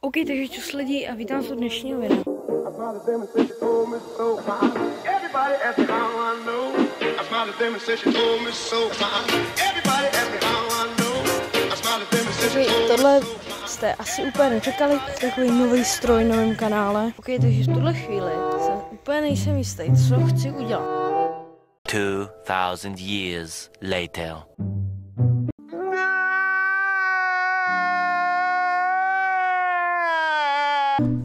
OK, takže čus lidi a vítám se u dnešního videa. Takže tohle jste asi úplně nečekali, takový nový stroj na mém kanále. OK, takže v tuhle chvíli úplně nejsem jistý, co chci udělat. 2000 years later.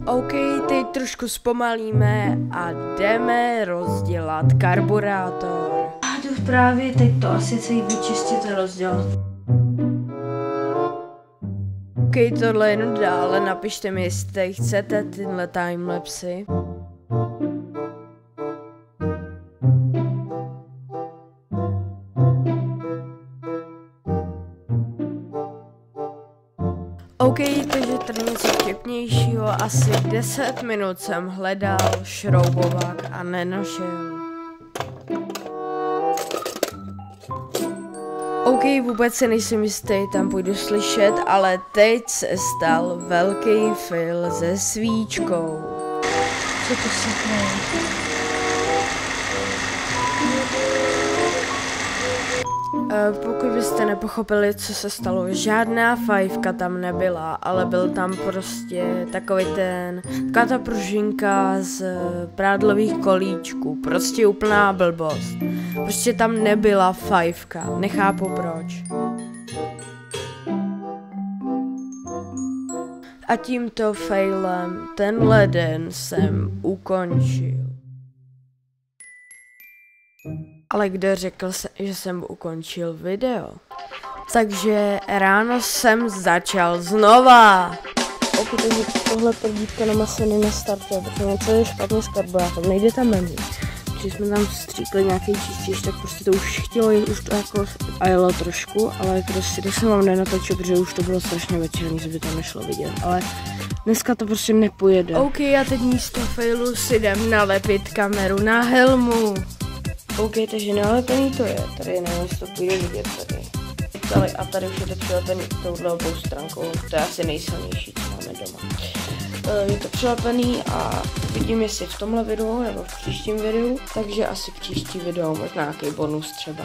OK, teď trošku zpomalíme a jdeme rozdělat karburátor. A jdu právě teď to asi celý vyčistit a rozdělat. OK, tohle jdu dále, napište mi, jestli chcete tyhle timelapsy. OK, takže tady něco vtipnějšího, asi 10 minut jsem hledal šroubovák a nenašel. OK, vůbec se nejsem jistý, tam půjdu slyšet, ale teď se stal velký fail se svíčkou. Co to se děje? Pokud byste nepochopili, co se stalo, žádná fajfka tam nebyla, ale byl tam prostě taková ta pružinka z prádlových kolíčků, prostě úplná blbost. Prostě tam nebyla fajfka, nechápu proč. A tímto failem tenhle den jsem ukončil. Ale kdo řekl, že jsem ukončil video? Takže ráno jsem začal znova. OK, takže tohle prdítko na maseny nestartuje, protože něco je špatně s karburátorem, nejde tam benzín. Když jsme tam stříkli nějaký čistič, tak prostě to už chtělo jít, už to jako jelo trošku, ale prostě to jsem vám nenatočil, protože už to bylo strašně večerní, že by to nešlo vidět, ale dneska to prostě nepojede. OK, a teď místo failu si jdem nalepit kameru na helmu. OK, takže nalepený to je, tady nevím, jestli to půjde vidět tady. A tady už je to přilepený touhle obou stránkou, to je asi nejsilnější, co máme doma. Je to přilepený a vidím, jestli v tomhle videu nebo v příštím videu, takže asi příští video, možná nějaký bonus třeba.